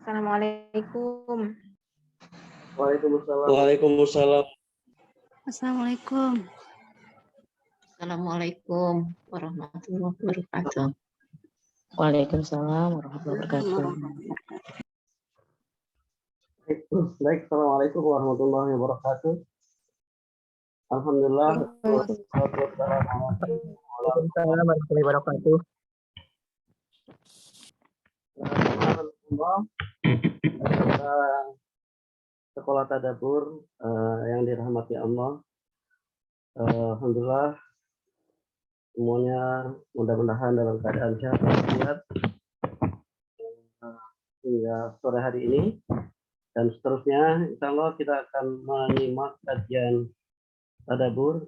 Assalamualaikum. Waalaikumsalam. Waalaikumsalam. Assalamualaikum. Assalamualaikum warahmatullahi wabarakatuh. Waalaikumsalam warahmatullahi wabarakatuh. Baik, Assalamualaikum warahmatullahi wabarakatuh. Alhamdulillah. Waalaikumsalam warahmatullahi wabarakatuh. Sekolah Tadabbur yang dirahmati Allah. Alhamdulillah semuanya mudah-mudahan dalam keadaan sehat hingga sore hari ini dan seterusnya. Insya Allah kita akan menyimak kajian Tadabbur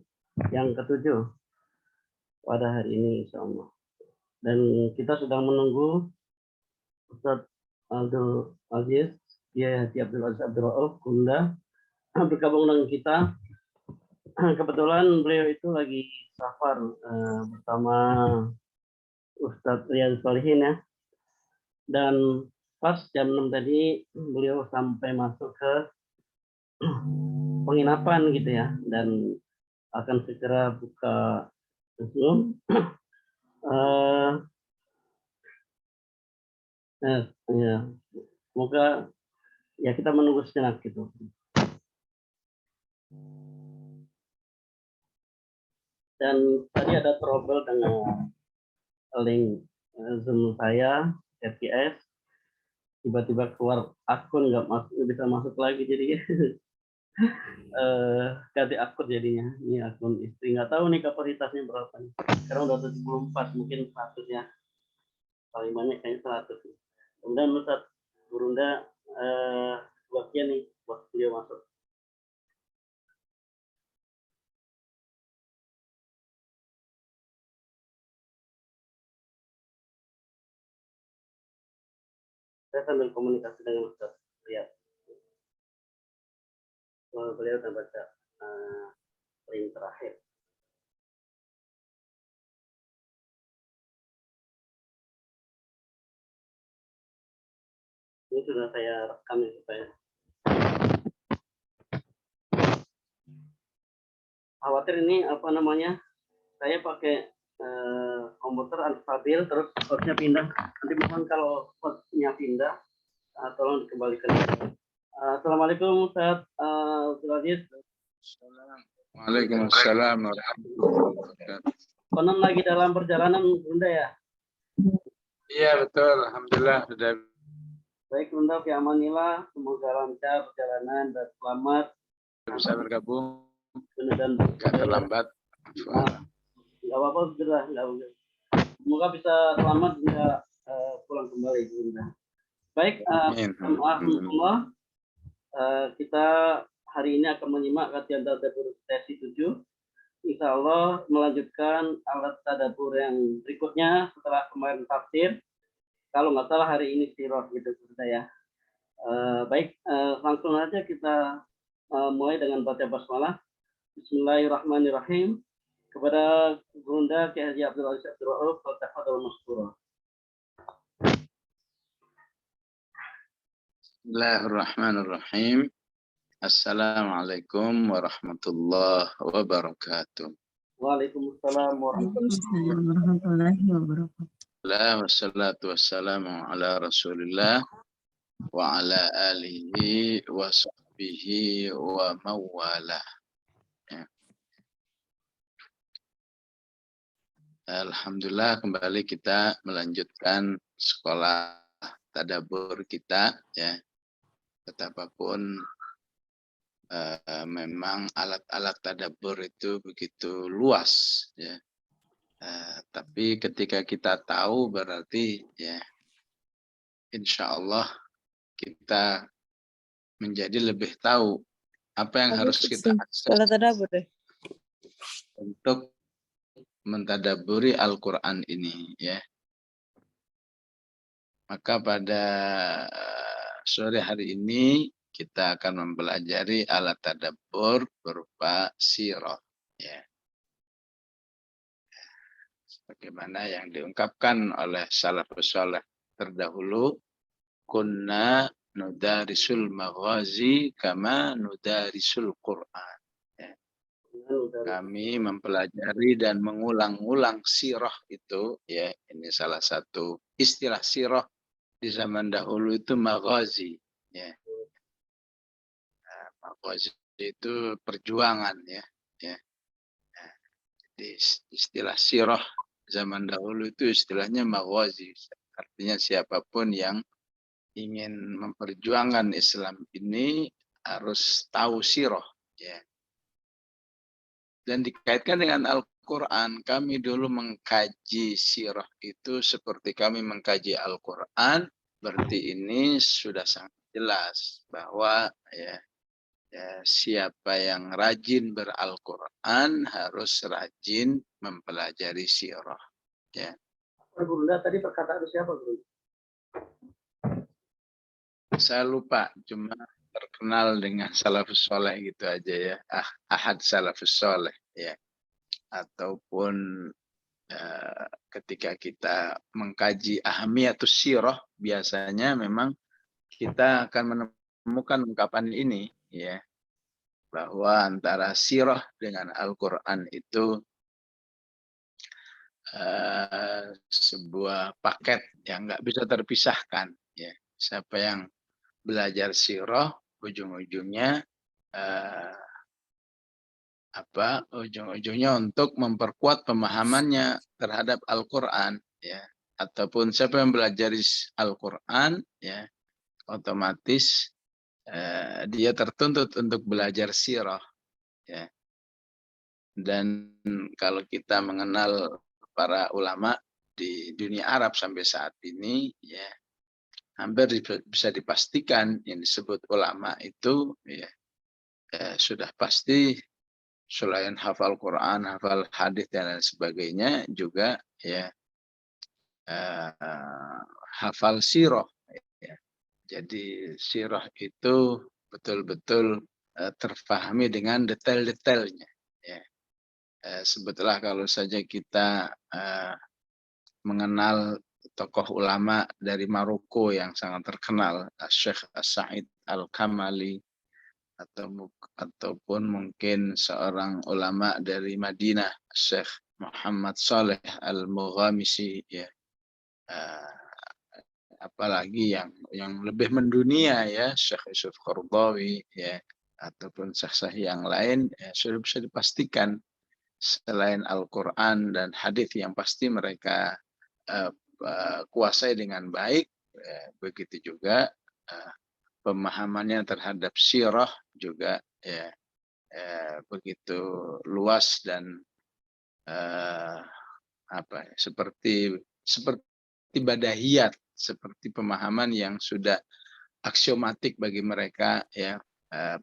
yang ke-7 pada hari ini insya Allah. Dan kita sedang menunggu Ustadz Abdul Aziz, Haji Abdul Aziz Abdul Rauf Gunda bergabung dengan kita. Kebetulan beliau itu lagi safar bersama Ustadz Riyadz Shalihin ya. Dan pas jam 6 tadi beliau sampai masuk ke penginapan gitu ya, dan akan segera buka Zoom. Ya, semoga ya kita menunggu sejenak gitu. Dan tadi ada trouble dengan link Zoom saya, FPS, tiba-tiba keluar akun nggak bisa masuk lagi, jadi ganti akun jadinya. Ini akun istri, nggak tahu nih kapasitasnya berapa nih. Sekarang udah 74, mungkin 100 ya. Paling banyak kayaknya 100. Kemudian Ustadz Gurunda bagian nih buat beliau masuk. Saya sambil komunikasi dengan Ustadz Riyadz. Beliau akan baca link terakhir. Ini sudah saya rekam ya supaya khawatir ini apa namanya, saya pakai komputer unstabil terus hostnya pindah. Nanti mohon kalau hostnya pindah tolong dikembalikan. Assalamualaikum Ustaz Abdul Aziz. Waalaikumsalam warahmatullahi wabarakatuh. Konon lagi dalam perjalanan Bunda ya? Iya betul, alhamdulillah sudah. Baik Bunda, fi amanillah, semoga lancar perjalanan dan selamat. Bisa bergabung. Dan Gak terlambat. Nggak apa-apa, sudah nggak apa-apa. Semoga bisa selamat bisa pulang kembali Bunda. Baik, alhamdulillah. Kita hari ini akan menyimak kajian Tadabbur sesi 7. Insya Allah melanjutkan alat tadabbur yang berikutnya setelah kemarin tafsir. Kalau nggak salah hari ini sirah gitu saya. Baik, langsung aja kita mulai dengan baca basmalah. Bismillahirrahmanirrahim. Kepada Bunda Kiai Haji Abdul Aziz Abdul Rauf, tafadhol mashkura. Bismillahirrahmanirrahim. Assalamualaikum warahmatullahi wabarakatuh. Waalaikumsalam warahmatullahi wabarakatuh. Wassalatu wassalamu ala Rasulillah wa ala alihi wa sahbihi wa mawalah. Alhamdulillah kembali kita melanjutkan sekolah tadabbur kita ya. Betapapun memang alat-alat tadabbur itu begitu luas ya. Tapi ketika kita tahu berarti ya insya Allah kita menjadi lebih tahu apa yang harus kita akses untuk mentadabburi Al-Quran ini ya. Maka pada sore hari ini kita akan mempelajari alat tadabbur berupa sirah ya. Sebagaimana yang diungkapkan oleh salafus saleh terdahulu kunna nudarisul maghazi kama nudarisul Qur'an. Ya. Kami mempelajari dan mengulang-ulang sirah itu, ya, ini salah satu istilah sirah di zaman dahulu itu maghazi, ya. Maghazi itu perjuangan, ya. Ya. Jadi istilah sirah zaman dahulu itu istilahnya maghazi, artinya siapapun yang ingin memperjuangkan Islam ini harus tahu sirah, ya. Dan dikaitkan dengan Al-Quran, kami dulu mengkaji sirah itu seperti kami mengkaji Al-Quran, berarti ini sudah sangat jelas bahwa ya, siapa yang rajin ber-Al-Quran harus rajin mempelajari sirah. Ya. Bunda tadi perkataan siapa, Bro? Saya lupa, cuma terkenal dengan salafus soleh gitu aja ya, ahad salafus soleh ya, ataupun ketika kita mengkaji ahamiyatus sirah biasanya memang kita akan menemukan ungkapan ini ya, bahwa antara sirah dengan Al-Quran itu sebuah paket yang nggak bisa terpisahkan ya. Siapa yang belajar sirah ujung-ujungnya ujung-ujungnya untuk memperkuat pemahamannya terhadap Al-Quran ya, ataupun siapa yang belajar Al-Quran ya, otomatis dia tertuntut untuk belajar sirah ya. Dan kalau kita mengenal para ulama di dunia Arab sampai saat ini ya, hampir bisa dipastikan yang disebut ulama itu ya, sudah pasti selain hafal Quran, hafal hadis dan lain sebagainya juga ya hafal sirah. Ya. Jadi sirah itu betul-betul terfahami dengan detail-detailnya. Ya. Sebetulnya kalau saja kita mengenal tokoh ulama dari Maroko yang sangat terkenal, Syekh As-Sa'id Al-Kamali, ataupun mungkin seorang ulama dari Madinah, Syekh Muhammad Saleh Al-Mughamisi ya. Apalagi yang lebih mendunia ya, Syekh Yusuf Qaradawi ya, ataupun syekh-syekh yang lain ya, sudah bisa dipastikan selain Al-Quran dan hadis yang pasti mereka kuasai dengan baik, begitu juga pemahamannya terhadap sirah juga ya, begitu luas dan seperti badahiyat, seperti pemahaman yang sudah aksiomatik bagi mereka ya,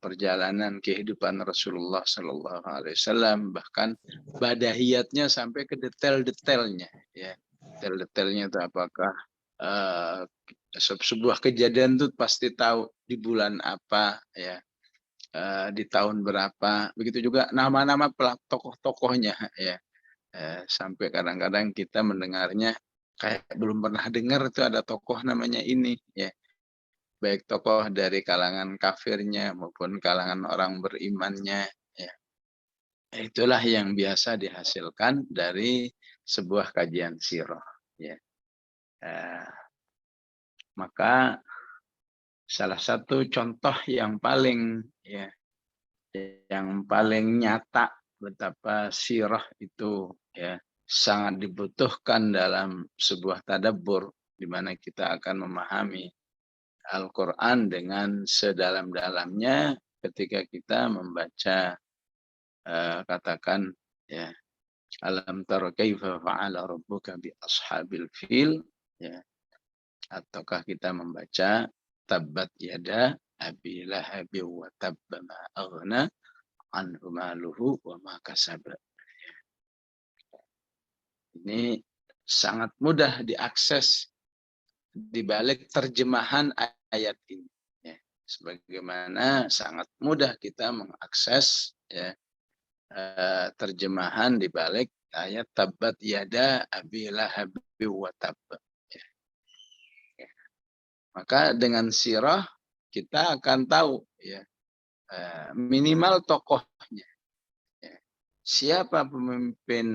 perjalanan kehidupan Rasulullah Sallallahu Alaihi Wasallam, bahkan badahiyatnya sampai ke detail-detailnya ya. Detail-detailnya itu apakah sebuah kejadian itu pasti tahu di bulan apa ya, di tahun berapa, begitu juga nama-nama tokoh-tokohnya ya, sampai kadang-kadang kita mendengarnya kayak belum pernah dengar itu ada tokoh namanya ini ya, baik tokoh dari kalangan kafirnya maupun kalangan orang berimannya ya. Itulah yang biasa dihasilkan dari sebuah kajian sirah ya. Maka salah satu contoh yang paling ya, yang paling nyata betapa sirah itu ya sangat dibutuhkan dalam sebuah tadabbur, di mana kita akan memahami Al-Quran dengan sedalam-dalamnya ketika kita membaca katakan ya, alam tara kaifa fa'ala rabbuka bi ashabil fil ya, ataukah kita membaca tabbat yada abi lahabi wa tabba ma aghna anhu maluhu wa ma kasaba. Ini sangat mudah diakses di balik terjemahan ayat ini ya. Sebagaimana sangat mudah kita mengakses ya, terjemahan di balik ayat tabbat yada abi lahabi wa tabba ya. Maka dengan sirah kita akan tahu ya minimal tokohnya. Ya. Siapa pemimpin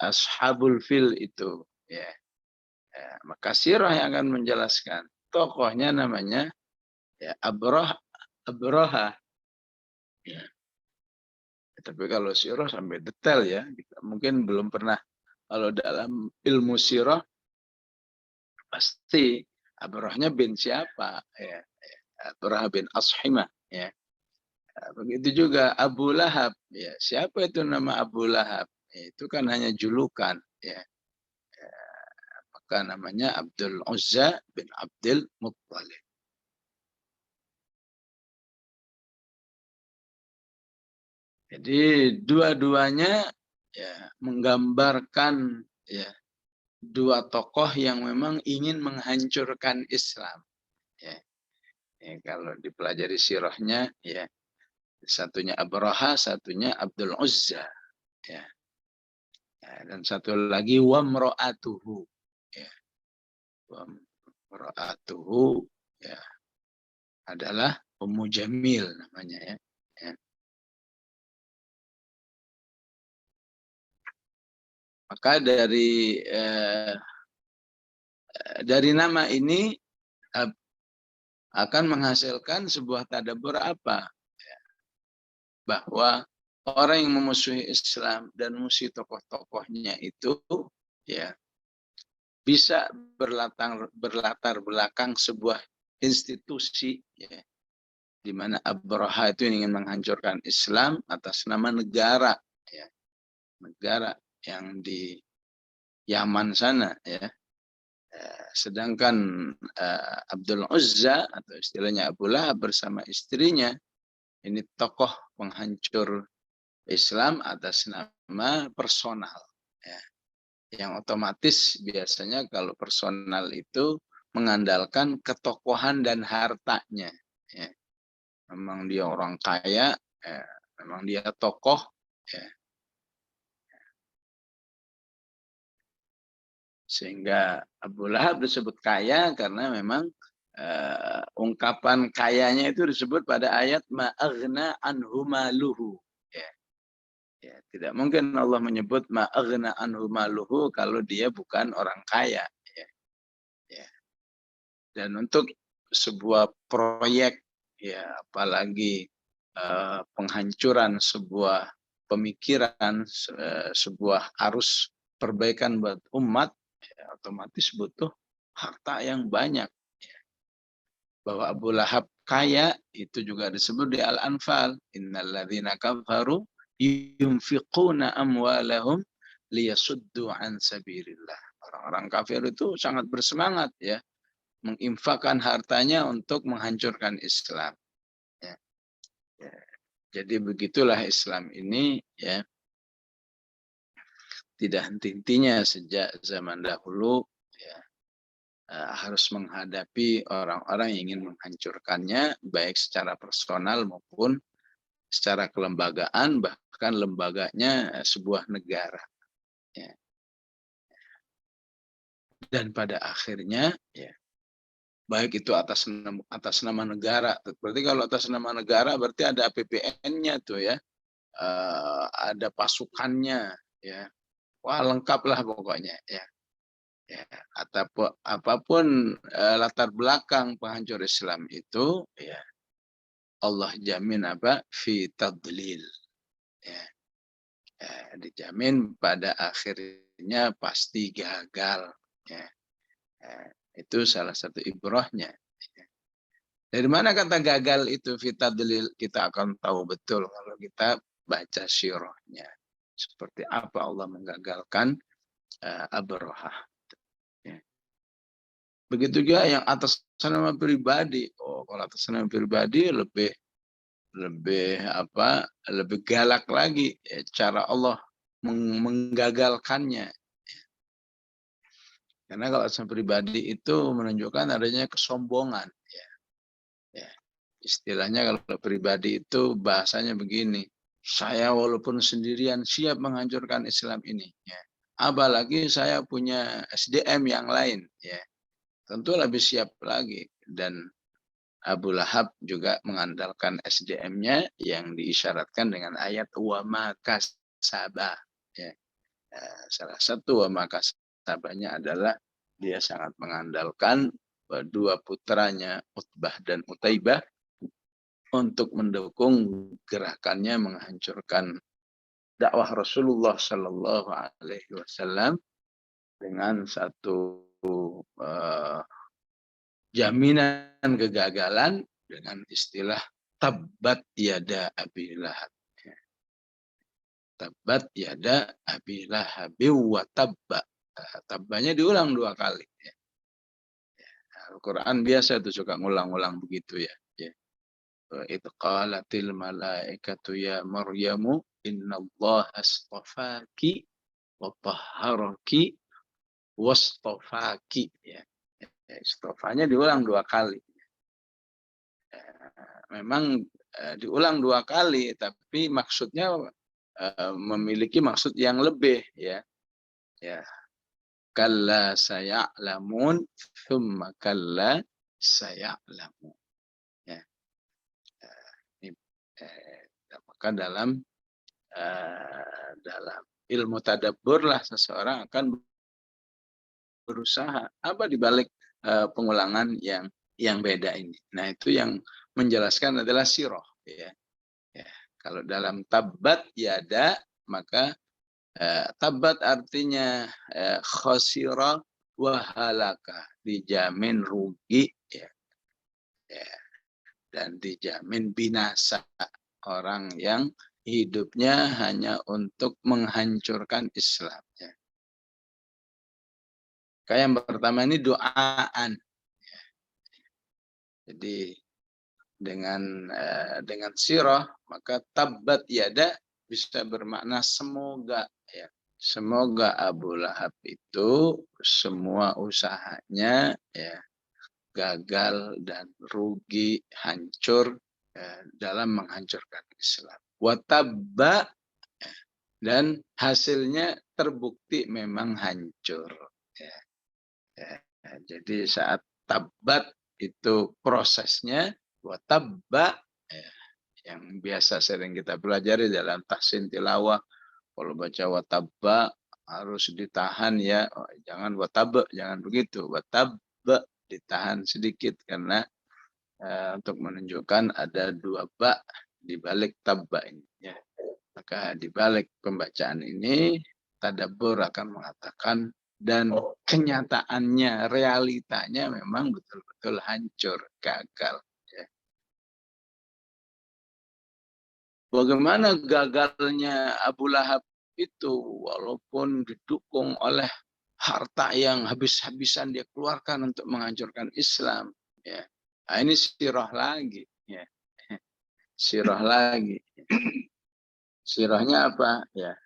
Ashabul Fil itu? Ya. Maka sirah yang akan menjelaskan. Tokohnya namanya ya Abroha. Ya. Tapi kalau sirah sampai detail ya, kita mungkin belum pernah. Kalau dalam ilmu sirah pasti Abrohnya bin siapa? Ya. Abroha bin Ashimah. Ya. Begitu juga Abu Lahab. Ya. Siapa itu nama Abu Lahab? Ya, itu kan hanya julukan. Ya. Maka namanya Abdul Uzza bin Abdul Muttalib. Jadi dua-duanya ya menggambarkan ya dua tokoh yang memang ingin menghancurkan Islam. Ya. Ya, kalau dipelajari sirahnya ya satunya Abraha, satunya Abdul Uzza. Ya. Ya, dan satu lagi wamro'atuhu. Ya. Wamro'atuhu ya adalah Ummu Jamil namanya ya. Ya. Maka dari nama ini akan menghasilkan sebuah tadabbur apa? Bahwa orang yang memusuhi Islam dan musuhi tokoh-tokohnya itu ya bisa berlatar belakang sebuah institusi ya, di mana Abraha itu ingin menghancurkan Islam atas nama negara ya. Negara yang di Yaman sana ya. Sedangkan Abdul Uzza atau istilahnya Abu Lahab bersama istrinya ini tokoh penghancur Islam atas nama personal ya. Yang otomatis biasanya kalau personal itu mengandalkan ketokohan dan hartanya ya. Memang dia orang kaya ya. Memang dia tokoh ya. Sehingga Abu Lahab disebut kaya karena memang ungkapan kayanya itu disebut pada ayat ma'aghna anhu maluhu. Ya. Ya, tidak mungkin Allah menyebut ma'aghna anhu maluhu kalau dia bukan orang kaya. Ya. Ya. Dan untuk sebuah proyek, ya apalagi penghancuran sebuah pemikiran, sebuah arus perbaikan buat umat, ya, otomatis butuh harta yang banyak. Ya. Bahwa Abu Lahab kaya itu juga disebut di Al-Anfal. Innalladzina kafaru yunfiquna amwalahum liyasuddu an sabilillah. Orang-orang kafir itu sangat bersemangat ya menginfakkan hartanya untuk menghancurkan Islam. Ya. Ya. Jadi begitulah Islam ini ya. Tidak henti-hentinya sejak zaman dahulu ya, harus menghadapi orang-orang yang ingin menghancurkannya baik secara personal maupun secara kelembagaan, bahkan lembaganya sebuah negara ya. Dan pada akhirnya ya baik itu atas nama negara, berarti kalau atas nama negara berarti ada APBN-nya tuh ya, ada pasukannya ya. Wah, lengkap lah pokoknya ya. Ya, apapun latar belakang penghancur Islam itu ya Allah jamin apa fi tadlil ya. Ya, dijamin pada akhirnya pasti gagal ya. Ya, itu salah satu ibrahnya ya. Dari mana kata gagal itu fi tadlil kita akan tahu betul kalau kita baca sirahnya. Seperti apa Allah menggagalkan Abrahah. Ya. Begitu juga yang atas nama pribadi. Oh, kalau atas nama pribadi lebih galak lagi ya, cara Allah menggagalkannya. Ya. Karena kalau atas nama pribadi itu menunjukkan adanya kesombongan. Ya. Ya. Istilahnya kalau pribadi itu bahasanya begini. Saya walaupun sendirian siap menghancurkan Islam ini. Ya. Apalagi saya punya SDM yang lain. Ya. Tentu lebih siap lagi. dan Abu Lahab juga mengandalkan SDM-nya yang diisyaratkan dengan ayat wa ma kasaba. Ya. Salah satu wa ma kasabanya adalah dia sangat mengandalkan dua putranya Utbah dan Utaibah untuk mendukung gerakannya menghancurkan dakwah Rasulullah Shallallahu Alaihi Wasallam dengan satu jaminan kegagalan dengan istilah tabbat yada Abi Lahab. Tabbat yada Abi Lahab wa tabba. Tabbanya diulang 2 kali. Al-Quran biasa itu suka ngulang-ulang begitu ya. Idh qalatil malaikatu ya Maryamu innallaha astafaki wa tahharaki wastafaki. Istofanya diulang 2 kali. Memang diulang 2 kali, tapi maksudnya memiliki maksud yang lebih ya. Kalla saya'lamun thumma kalla saya'lamun. Maka dalam ilmu tadabbur lah seseorang akan berusaha apa dibalik pengulangan yang beda ini. Nah, itu yang menjelaskan adalah sirah. Kalau dalam tabbat yada, maka tabbat artinya khosira wa halaka, dijamin rugi dan dijamin binasa orang yang hidupnya hanya untuk menghancurkan Islam. Kayak yang pertama ini doaan. Jadi dengan sirah maka tabbat yada bisa bermakna semoga ya. Semoga Abu Lahab itu semua usahanya ya gagal dan rugi, hancur dalam menghancurkan Islam. Watabba dan hasilnya terbukti memang hancur. Jadi saat tabat itu prosesnya, watabba yang biasa sering kita pelajari dalam tahsin tilawah. Kalau baca watabba harus ditahan ya, jangan watabba, jangan begitu. Watabba ditahan sedikit karena untuk menunjukkan ada 2 ba di balik tabba ini. Ya. Maka di balik pembacaan ini tadabbur akan mengatakan dan kenyataannya, realitanya memang betul-betul hancur, gagal. Ya. Bagaimana gagalnya Abu Lahab itu walaupun didukung oleh harta yang habis-habisan dia keluarkan untuk menghancurkan Islam. Ya. Nah, ini sirah lagi. Ya. Sirah lagi. Sirahnya apa? Ya.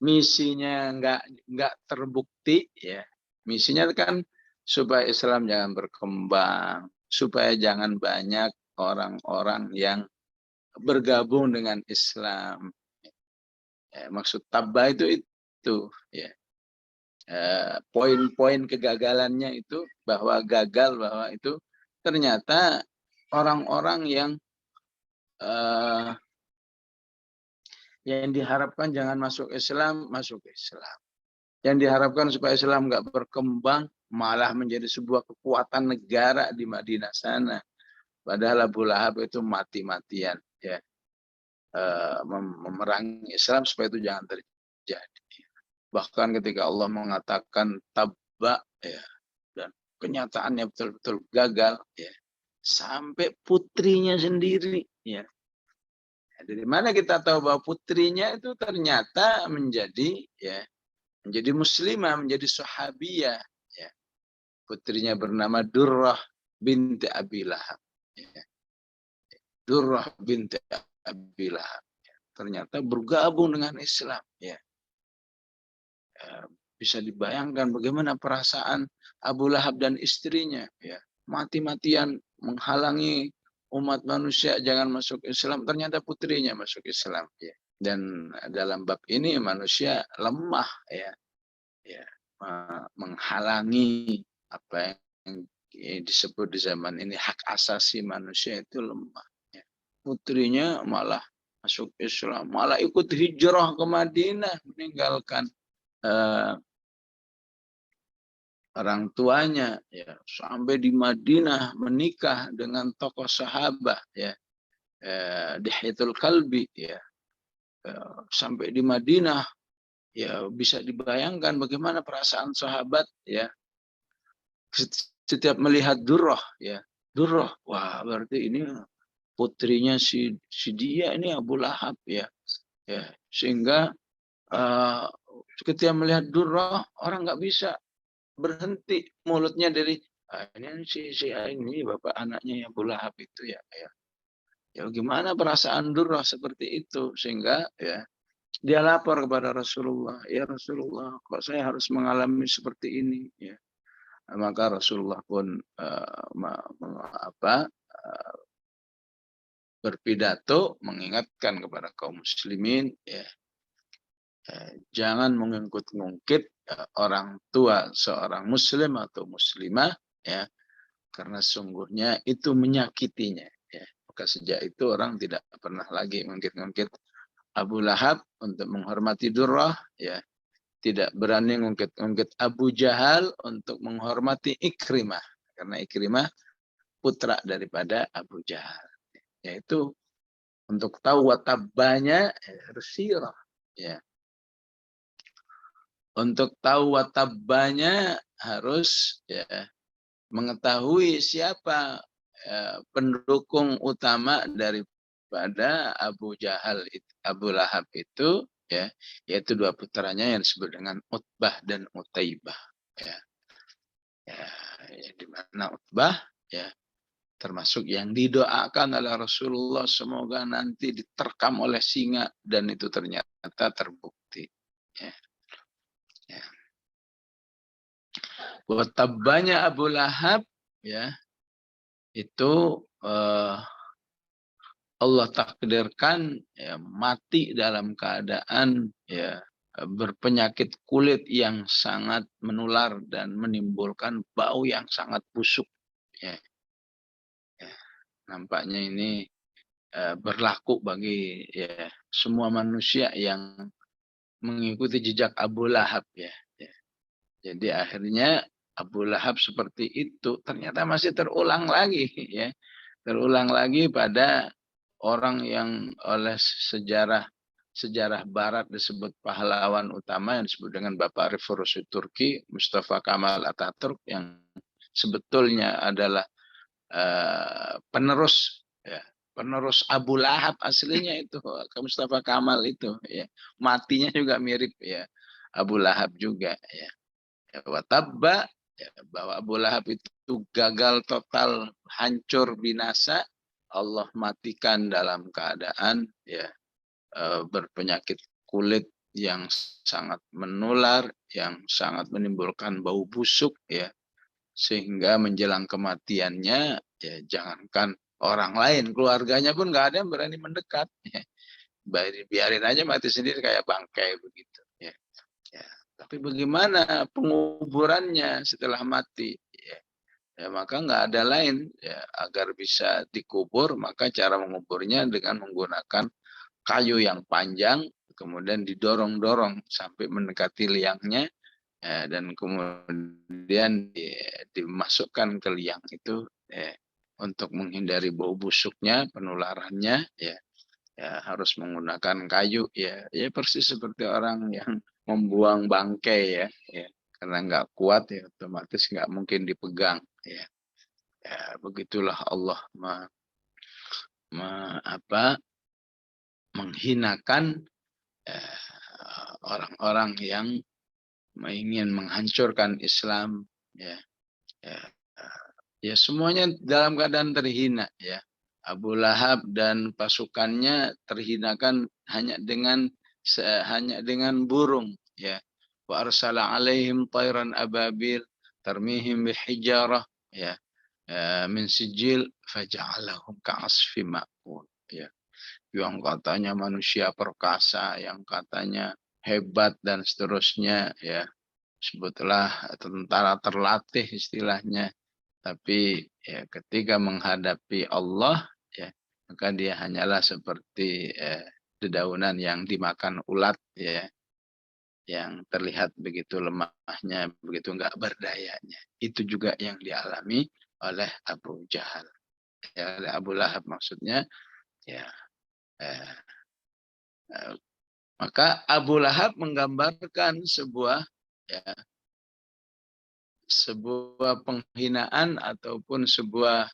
Misinya nggak terbukti. Ya. Misinya kan supaya Islam jangan berkembang, supaya jangan banyak orang-orang yang bergabung dengan Islam. Ya, maksud tabba itu ya. Poin-poin kegagalannya itu bahwa gagal, bahwa itu ternyata orang-orang yang diharapkan jangan masuk Islam, masuk Islam. Yang diharapkan supaya Islam nggak berkembang, malah menjadi sebuah kekuatan negara di Madinah sana. Padahal Abu Lahab itu mati-matian ya. Memerangi Islam supaya itu jangan terjadi. Bahkan ketika Allah mengatakan tabba ya, dan kenyataannya betul-betul gagal ya, sampai putrinya sendiri ya. Dari mana kita tahu bahwa putrinya itu ternyata menjadi muslimah, menjadi sahabiyah ya. Putrinya bernama Durrah binti Abi Lahab ya. Durrah binti Abi Lahab ya. Ternyata bergabung dengan Islam ya. Bisa dibayangkan bagaimana perasaan Abu Lahab dan istrinya ya, mati-matian menghalangi umat manusia jangan masuk Islam, ternyata putrinya masuk Islam ya. Dan dalam bab ini manusia lemah ya, menghalangi apa yang disebut di zaman ini hak asasi manusia itu lemah. Ya. Putrinya malah masuk Islam, malah ikut hijrah ke Madinah, meninggalkan orang tuanya, ya, sampai di Madinah menikah dengan tokoh sahabat, ya, Dihyatul Kalbi, ya, sampai di Madinah, ya bisa dibayangkan bagaimana perasaan sahabat, ya, setiap melihat Durrah, ya, Durrah, wah berarti ini putrinya si dia ini Abu Lahab, ya, sehingga ketika melihat Durrah orang nggak bisa berhenti mulutnya dari ini ini bapak anaknya Abu Lahab itu, ya, ya gimana perasaan Durrah seperti itu, sehingga ya dia lapor kepada Rasulullah, ya Rasulullah, kok saya harus mengalami seperti ini, ya. Maka Rasulullah pun berpidato mengingatkan kepada kaum muslimin, ya, jangan mengungkit-ungkit orang tua seorang muslim atau muslimah, ya, karena sungguhnya itu menyakitinya, ya. Maka sejak itu orang tidak pernah lagi mengungkit-ungkit Abu Lahab untuk menghormati Durrah, ya. Tidak berani mengungkit-ungkit Abu Jahal untuk menghormati Ikrimah, karena Ikrimah putra daripada Abu Jahal. Yaitu untuk tahu watabanya harus sirah, ya. Untuk tahu watabanya harus, ya, mengetahui siapa pendukung utama daripada Abu Jahal, Abu Lahab itu, ya, yaitu dua putranya yang disebut dengan Utbah dan Utaibah, ya. Di mana Utbah, ya, termasuk yang didoakan oleh Rasulullah semoga nanti diterkam oleh singa, dan itu ternyata terbukti, ya. Watabanya Abu Lahab, ya, itu Allah takdirkan, ya, mati dalam keadaan, ya, berpenyakit kulit yang sangat menular dan menimbulkan bau yang sangat busuk, ya. Nampaknya ini berlaku bagi, ya, semua manusia yang mengikuti jejak Abu Lahab, ya. Jadi akhirnya Abu Lahab seperti itu ternyata masih terulang lagi, ya. Terulang lagi pada orang yang oleh sejarah barat disebut pahlawan utama yang disebut dengan Bapak Revolusi Turki, Mustafa Kemal Atatürk, yang sebetulnya adalah penerus, ya, penerus Abu Lahab aslinya itu, Mustafa Kemal itu, ya. Matinya juga mirip, ya, Abu Lahab juga, ya. Watabba, ya, bahwa Abu Lahab itu gagal total, hancur, binasa, Allah matikan dalam keadaan, ya, berpenyakit kulit yang sangat menular, yang sangat menimbulkan bau busuk, ya, sehingga menjelang kematiannya, ya, jangankan orang lain, keluarganya pun nggak ada yang berani mendekat, ya. Biarin aja mati sendiri kayak bangkai begitu, ya. Tapi bagaimana penguburannya setelah mati? Ya, maka nggak ada lain, ya, agar bisa dikubur, maka cara menguburnya dengan menggunakan kayu yang panjang, kemudian didorong-dorong sampai mendekati liangnya, ya, dan kemudian dimasukkan ke liang itu, ya, untuk menghindari bau busuknya, penularannya, ya, harus menggunakan kayu, ya, persis seperti orang yang membuang bangkai, ya, karena nggak kuat, ya, otomatis nggak mungkin dipegang, ya. Begitulah Allah menghinakan orang-orang yang ingin menghancurkan Islam, ya, semuanya dalam keadaan terhina, ya. Abu Lahab dan pasukannya terhinakan hanya dengan burung, ya. Wa arsala alaihim tayran ababil tarmihim bihijarah, ya, min sijil faja'alahum ka'asfim ma'kul, ya. Yang katanya manusia perkasa, yang katanya hebat dan seterusnya, ya. Sebutlah tentara terlatih istilahnya, Tapi ya ketika menghadapi Allah, ya maka dia hanyalah seperti dedaunan yang dimakan ulat, ya, yang terlihat begitu lemahnya, begitu enggak berdayanya. Itu juga yang dialami oleh Abu Jahal, ya, oleh Abu Lahab maksudnya, ya. Maka Abu Lahab menggambarkan sebuah, ya, sebuah penghinaan ataupun sebuah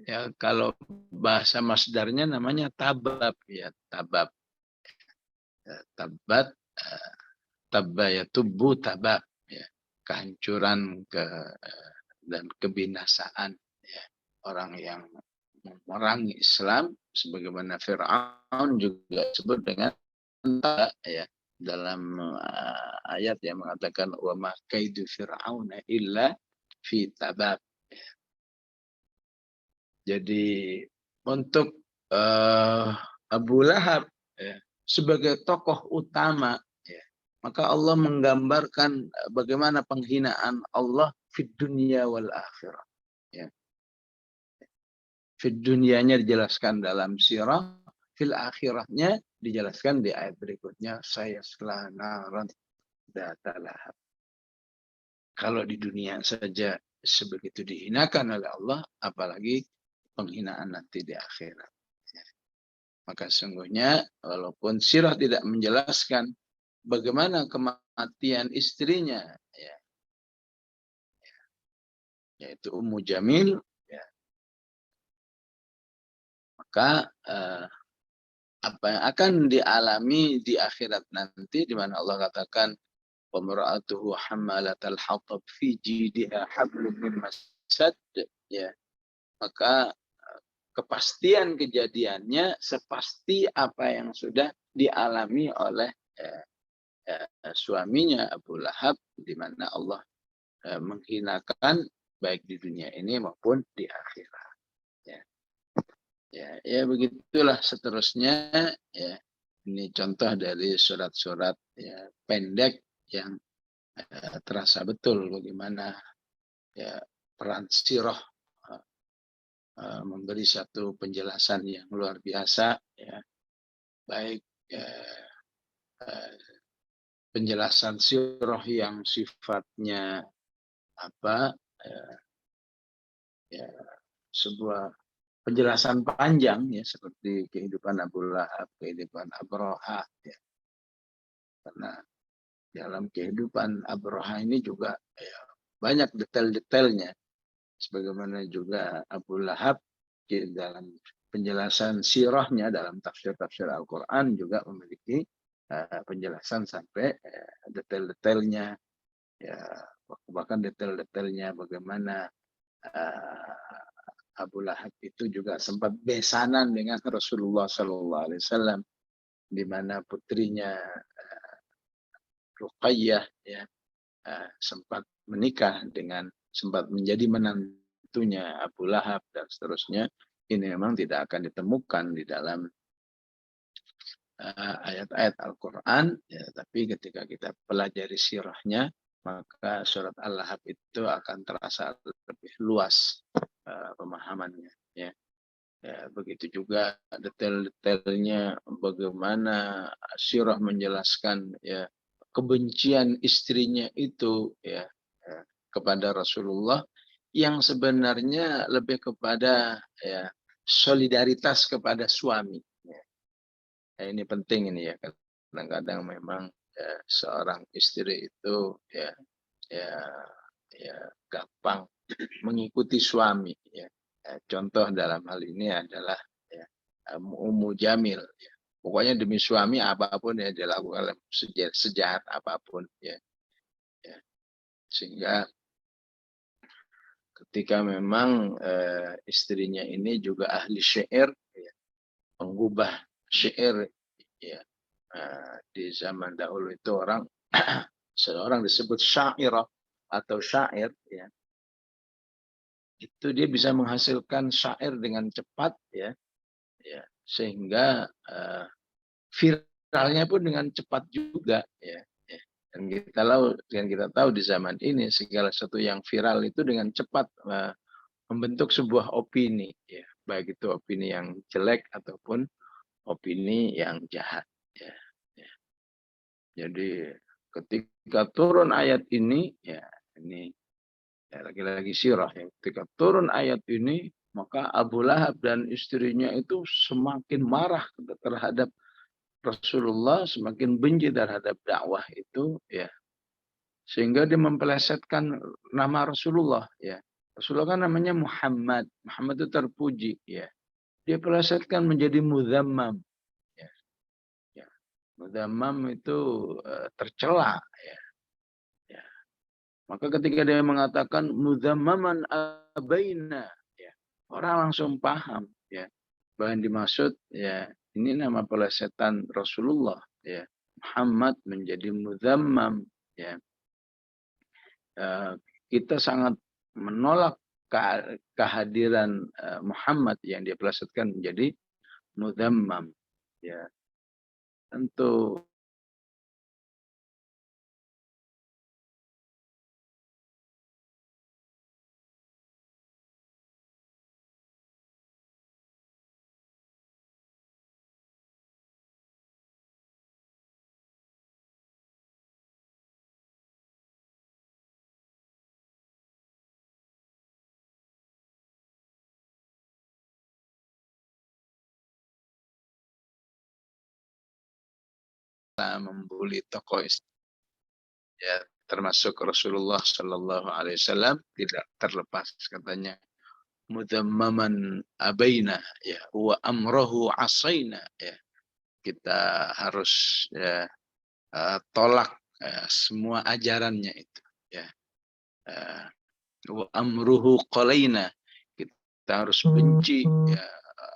ya kalau bahasa masdarnya namanya tabab, ya, tabab, ya, tabat, tabba ya tubuh tabab, ya, kehancuran dan kebinasaan, ya, orang yang memerangi Islam sebagaimana Fir'aun juga disebut dengan ya dalam ayat yang mengatakan wa ma kaidu fir'auna illa fi tabab. Jadi untuk Abu Lahab, ya, sebagai tokoh utama, ya, maka Allah menggambarkan bagaimana penghinaan Allah fid dunya wal akhirah, ya. Fid dunyanya dijelaskan dalam sirah, fil akhirahnya dijelaskan di ayat berikutnya, saya naran dzata lahab. Kalau di dunia saja sebegitu dihinakan oleh Allah, apalagi penghinaan nanti di akhirat. Maka sungguhnya walaupun sirah tidak menjelaskan bagaimana kematian istrinya, ya, yaitu Ummu Jamil, ya, maka apa yang akan dialami di akhirat nanti, di mana Allah katakan وَمْرَأَتُهُ حَمَّلَةَ الْحَطَبِ فِي جِيدِهَا حَبْلٌ مِّن مَّسَدٍ, ya, maka kepastian kejadiannya sepasti apa yang sudah dialami oleh suaminya Abu Lahab, di mana Allah menghinakan baik di dunia ini maupun di akhirat. Ya begitulah seterusnya. Ya, ini contoh dari surat-surat, ya, pendek yang terasa betul bagaimana, ya, peran sirah memberi satu penjelasan yang luar biasa, ya, baik penjelasan sirah yang sifatnya apa, ya, sebuah penjelasan panjang, ya, seperti kehidupan Abu Lahab, kehidupan Abraha, ya. Karena dalam kehidupan Abraha ini juga, ya, banyak detail-detailnya, sebagaimana juga Abu Lahab di dalam penjelasan sirahnya dalam tafsir-tafsir Al-Quran juga memiliki penjelasan sampai detail-detailnya, ya, bahkan detail-detailnya bagaimana Abu Lahab itu juga sempat besanan dengan Rasulullah SAW, di mana putrinya Ruqayyah, ya, sempat menikah sempat menjadi menantunya Abu Lahab dan seterusnya. Ini memang tidak akan ditemukan di dalam ayat-ayat Al-Quran, ya, tapi ketika kita pelajari sirahnya, maka surat Al-Lahab itu akan terasa lebih luas pemahamannya, ya. Ya, begitu juga detail-detailnya bagaimana sirah menjelaskan, ya, kebencian istrinya itu, ya, kepada Rasulullah, yang sebenarnya lebih kepada, ya, solidaritas kepada suami. Ya. Ya, ini penting ini, ya, kadang-kadang memang, ya, seorang istri itu, ya, gampang mengikuti suami, ya. Contoh dalam hal ini adalah, ya, Ummu Jamil, ya. Pokoknya demi suami apapun ya dilakukan, sejahat apapun, ya. Ya. Sehingga ketika memang istrinya ini juga ahli syair, ya, mengubah syair, ya, di zaman dahulu itu seorang disebut syairah atau syair, ya, itu dia bisa menghasilkan syair dengan cepat, ya, sehingga viralnya pun dengan cepat juga, ya. Dan kita tahu di zaman ini segala sesuatu yang viral itu dengan cepat membentuk sebuah opini, ya, baik itu opini yang jelek ataupun opini yang jahat. Ya, ya. Jadi ketika turun ayat ini, ya ini ya, lagi-lagi sirah ya. Ketika turun ayat ini, maka Abu Lahab dan istrinya itu semakin marah terhadap Rasulullah, semakin benci terhadap dakwah itu, ya, sehingga dia mempelesetkan nama Rasulullah, ya. Rasulullah kan namanya Muhammad. Muhammad itu terpuji, ya. Dia pelesetkan menjadi Mudzammam, ya. Ya. Mudzammam itu tercela, ya. Ya. Maka ketika dia mengatakan Mudzammaman abaina, ya, orang langsung paham, ya, bahwa yang dimaksud, ya, ini nama pelesetan Rasulullah, ya. Muhammad menjadi Mudzammam, ya. Kita sangat menolak kehadiran Muhammad yang dia pelesetkan menjadi Mudzammam, ya. Tentu membuli tokoh, ya, termasuk Rasulullah Shallallahu Alaihi Wasallam, tidak terlepas katanya Mudzammaman abaina, ya, wa amrohu asaina, ya. Kita harus, ya, tolak semua ajarannya itu, ya. Wa amruhu qalaina, kita harus benci, ya,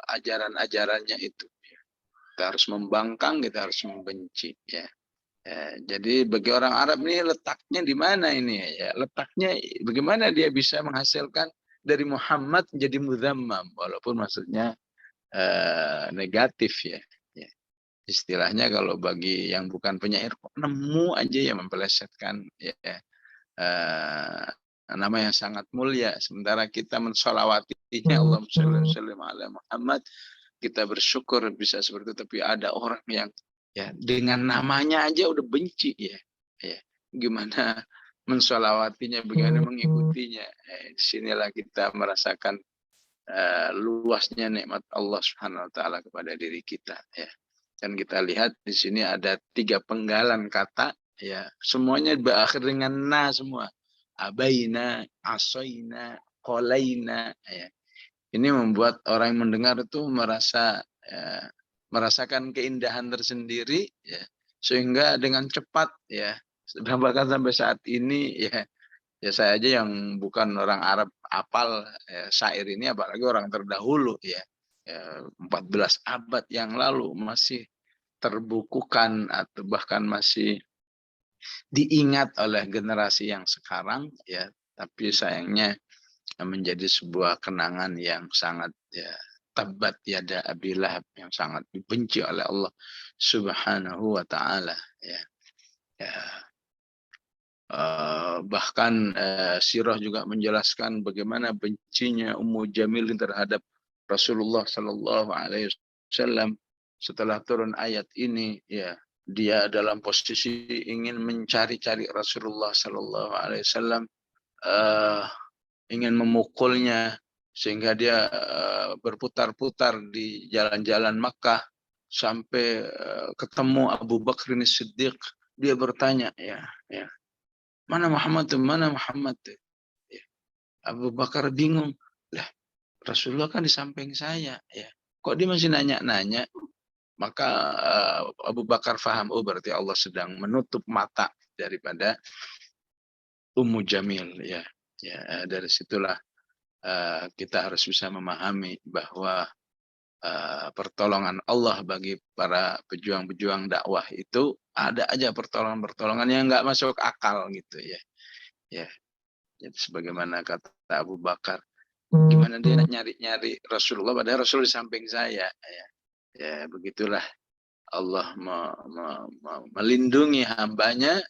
ajaran-ajarannya itu, ya. Kita harus membangkang, kita harus membenci, ya. Jadi bagi orang Arab ini letaknya di mana ini, ya? Letaknya bagaimana dia bisa menghasilkan dari Muhammad menjadi Mudzammam, walaupun maksudnya negatif, ya. Ya. Istilahnya kalau bagi yang bukan penyair, nemu aja yang mempelesetkan, ya, nama yang sangat mulia, sementara kita mensolawatinya Allahumma sholli wa sallim ala Muhammad, kita bersyukur bisa seperti itu. Tapi ada orang yang, ya, dengan namanya aja udah benci, ya, ya. Gimana mensolawatinya, bagaimana mengikutinya. Disinilah kita merasakan luasnya nikmat Allah Subhanahu Wa Taala kepada diri kita, ya. Dan kita lihat di sini ada 3 penggalan kata, ya, semuanya berakhir dengan na semua. Abaina, asoina, qolaina, ya. Ini membuat orang yang mendengar itu merasakan keindahan tersendiri, ya, sehingga dengan cepat, ya, bahkan sampai saat ini, ya, ya saya aja yang bukan orang Arab apal, ya, syair ini, apalagi orang terdahulu, ya, 14 abad yang lalu masih terbukukan atau bahkan masih diingat oleh generasi yang sekarang, ya. Tapi sayangnya menjadi sebuah kenangan yang sangat, ya, tabat yada Abi Lahab, yang sangat dibenci oleh Allah Subhanahu Wa Taala, ya. Ya. Bahkan sirah juga menjelaskan bagaimana bencinya Ummu Jamil terhadap Rasulullah Sallallahu Alaihi Wasallam setelah turun ayat ini, ya. Dia dalam posisi ingin mencari-cari Rasulullah Sallallahu Alaihi Wasallam, ingin memukulnya, sehingga dia berputar-putar di jalan-jalan Makkah sampai ketemu Abu Bakar Siddiq. Dia bertanya, ya, ya, mana Muhammad tuh, mana Muhammad tuh? Ya. Abu Bakar bingung, lah Rasulullah kan di samping saya, ya. Kok dia masih nanya-nanya? Maka Abu Bakar faham, oh berarti Allah sedang menutup mata daripada Ummu Jamil, ya. Ya, dari situlah kita harus bisa memahami bahwa pertolongan Allah bagi para pejuang-pejuang dakwah itu ada aja pertolongan-pertolongan yang nggak masuk akal, gitu, ya. Ya. Jadi sebagaimana kata Abu Bakar, gimana dia nyari-nyari Rasulullah padahal Rasul di samping saya, ya. Ya, begitulah Allah melindungi hambanya,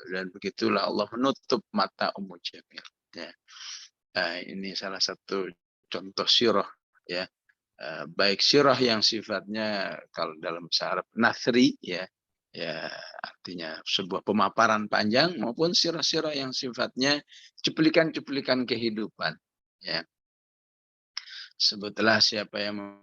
dan begitulah Allah menutup mata Ummu Jamil. Ya. Ini salah satu contoh sirah, ya. Baik sirah yang sifatnya kalau dalam bahasa Arab nathri, ya, artinya sebuah pemaparan panjang, maupun sirah-sirah yang sifatnya cuplikan-cuplikan kehidupan. Ya. Sebutlah siapa yang